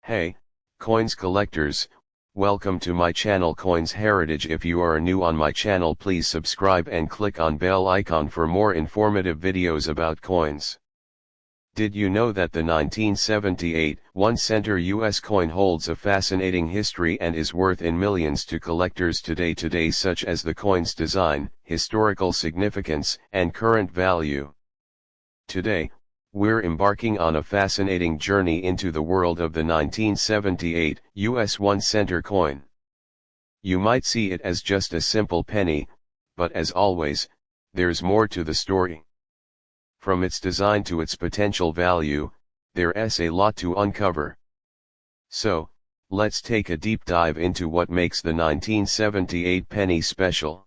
Hey, coins collectors, welcome to my channel Coins Heritage. If you are new on my channel, please subscribe and click on bell icon for more informative videos about coins. Did you know that the 1978 1-center US coin holds a fascinating history and is worth in millions to collectors today, such as the coin's design, historical significance, and current value? Today, we're embarking on a fascinating journey into the world of the 1978 US 1-center coin. You might see it as just a simple penny, but as always, there's more to the story. From its design to its potential value, there's a lot to uncover. So, let's take a deep dive into what makes the 1978 penny special.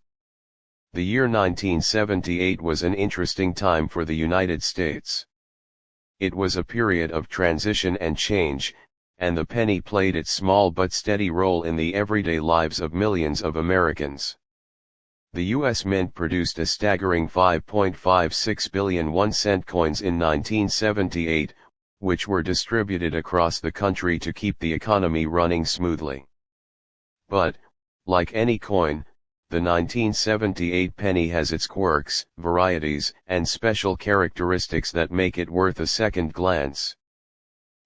The year 1978 was an interesting time for the United States. It was a period of transition and change, and the penny played its small but steady role in the everyday lives of millions of Americans. The U.S. Mint produced a staggering 5.56 billion 1-cent coins in 1978, which were distributed across the country to keep the economy running smoothly. But, like any coin, the 1978 penny has its quirks, varieties, and special characteristics that make it worth a second glance.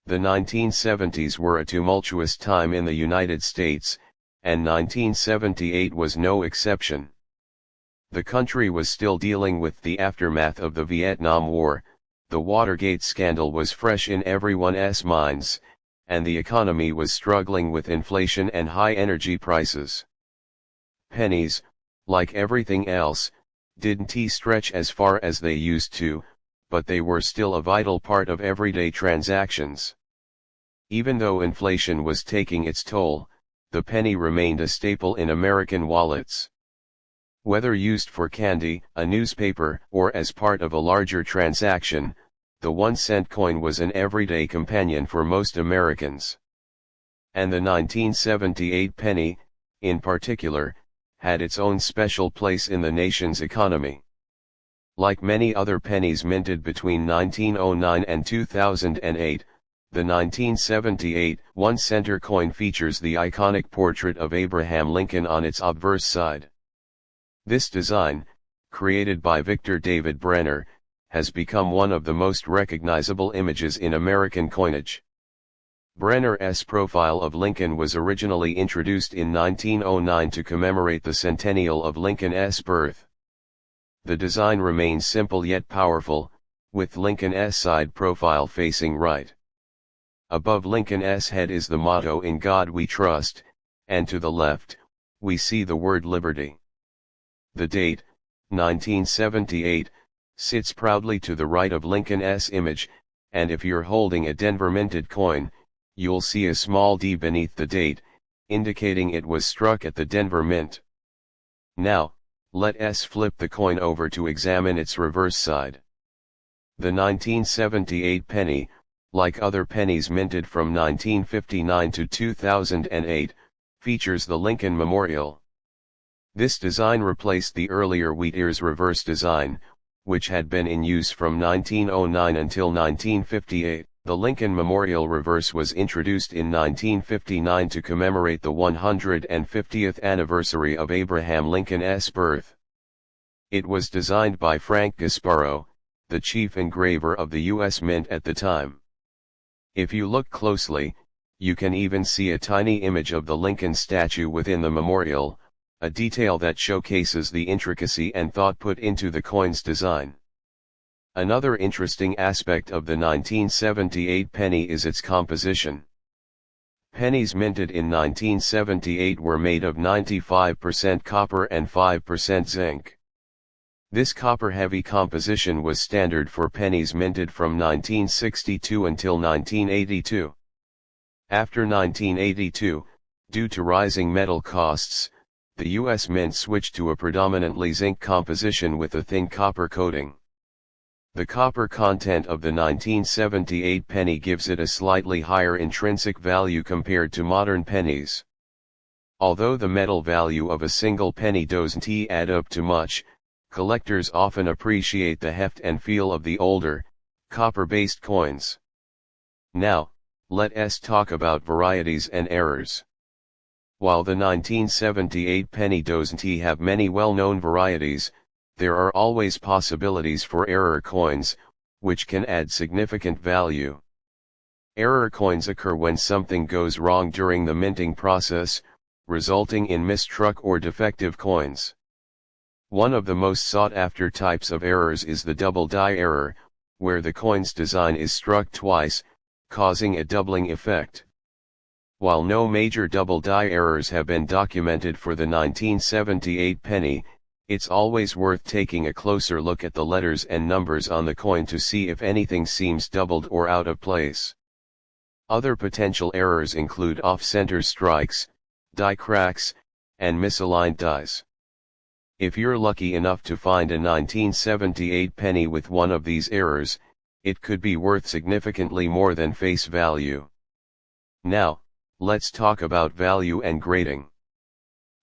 The 1970s were a tumultuous time in the United States, and 1978 was no exception. The country was still dealing with the aftermath of the Vietnam War, the Watergate scandal was fresh in everyone's minds, and the economy was struggling with inflation and high energy prices. Pennies, like everything else, didn't stretch as far as they used to, but they were still a vital part of everyday transactions. Even though inflation was taking its toll, the penny remained a staple in American wallets. Whether used for candy, a newspaper, or as part of a larger transaction, the 1-cent coin was an everyday companion for most Americans. And the 1978 penny, in particular, had its own special place in the nation's economy. Like many other pennies minted between 1909 and 2008, the 1978 1-center coin features the iconic portrait of Abraham Lincoln on its obverse side. This design, created by Victor David Brenner, has become one of the most recognizable images in American coinage. Brenner's profile of Lincoln was originally introduced in 1909 to commemorate the centennial of Lincoln's birth. The design remains simple yet powerful, with Lincoln's side profile facing right. Above Lincoln's head is the motto "In God We Trust," and to the left, we see the word liberty. The date, 1978, sits proudly to the right of Lincoln's image, and if you're holding a Denver minted coin, you'll see a small D beneath the date, indicating it was struck at the Denver Mint. Now, let's flip the coin over to examine its reverse side. The 1978 penny, like other pennies minted from 1959 to 2008, features the Lincoln Memorial. This design replaced the earlier wheat ears reverse design, which had been in use from 1909 until 1958. The Lincoln Memorial reverse was introduced in 1959 to commemorate the 150th anniversary of Abraham Lincoln's birth. It was designed by Frank Gasparo, the chief engraver of the U.S. Mint at the time. If you look closely, you can even see a tiny image of the Lincoln statue within the memorial, a detail that showcases the intricacy and thought put into the coin's design. Another interesting aspect of the 1978 penny is its composition. Pennies minted in 1978 were made of 95% copper and 5% zinc. This copper-heavy composition was standard for pennies minted from 1962 until 1982. After 1982, due to rising metal costs, the U.S. Mint switched to a predominantly zinc composition with a thin copper coating. The copper content of the 1978 penny gives it a slightly higher intrinsic value compared to modern pennies. Although the metal value of a single penny doesn't add up to much, collectors often appreciate the heft and feel of the older, copper-based coins. Now, let us talk about varieties and errors. While the 1978 penny doesn't have many well-known varieties, there are always possibilities for error coins, which can add significant value. Error coins occur when something goes wrong during the minting process, resulting in mistruck or defective coins. One of the most sought-after types of errors is the double die error, where the coin's design is struck twice, causing a doubling effect. While no major double die errors have been documented for the 1978 penny, it's always worth taking a closer look at the letters and numbers on the coin to see if anything seems doubled or out of place. Other potential errors include off-center strikes, die cracks, and misaligned dies. If you're lucky enough to find a 1978 penny with one of these errors, it could be worth significantly more than face value. Now, let's talk about value and grading.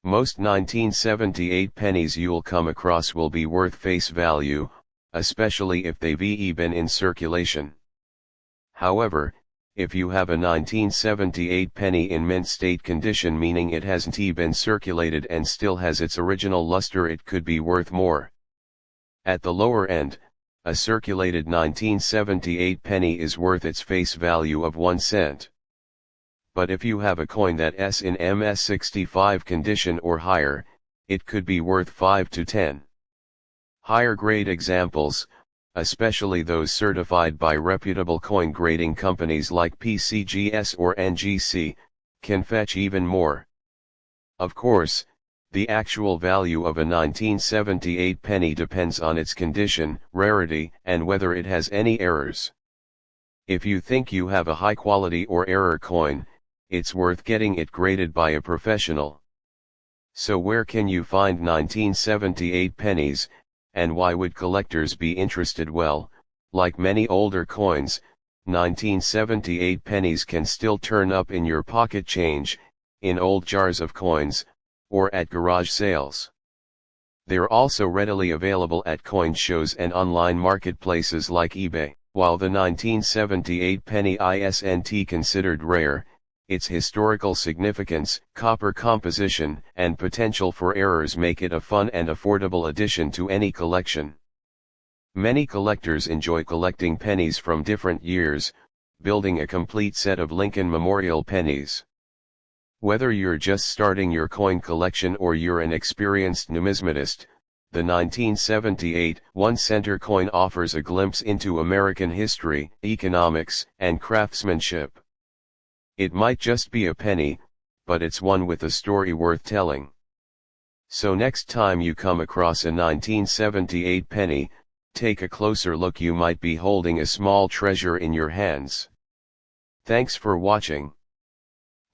Most 1978 pennies you'll come across will be worth face value, especially if they've been in circulation. However, if you have a 1978 penny in mint state condition, meaning it hasn't been circulated and still has its original luster, it could be worth more. At the lower end, a circulated 1978 penny is worth its face value of 1 cent. But if you have a coin that's in MS65 condition or higher, it could be worth 5 to 10. Higher grade examples, especially those certified by reputable coin grading companies like PCGS or NGC, can fetch even more. Of course, the actual value of a 1978 penny depends on its condition, rarity, and whether it has any errors. If you think you have a high quality or error coin, it's worth getting it graded by a professional. So where can you find 1978 pennies, and why would collectors be interested? Well, like many older coins, 1978 pennies can still turn up in your pocket change, in old jars of coins, or at garage sales. They're also readily available at coin shows and online marketplaces like eBay. While the 1978 penny isn't considered rare, its historical significance, copper composition, and potential for errors make it a fun and affordable addition to any collection. Many collectors enjoy collecting pennies from different years, building a complete set of Lincoln Memorial pennies. Whether you're just starting your coin collection or you're an experienced numismatist, the 1978 1-center coin offers a glimpse into American history, economics, and craftsmanship. It might just be a penny, but it's one with a story worth telling. So next time you come across a 1978 penny, take a closer look. You might be holding a small treasure in your hands. Thanks for watching.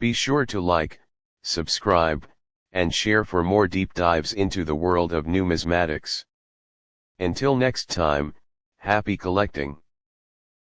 Be sure to like, subscribe, and share for more deep dives into the world of numismatics. Until next time, happy collecting.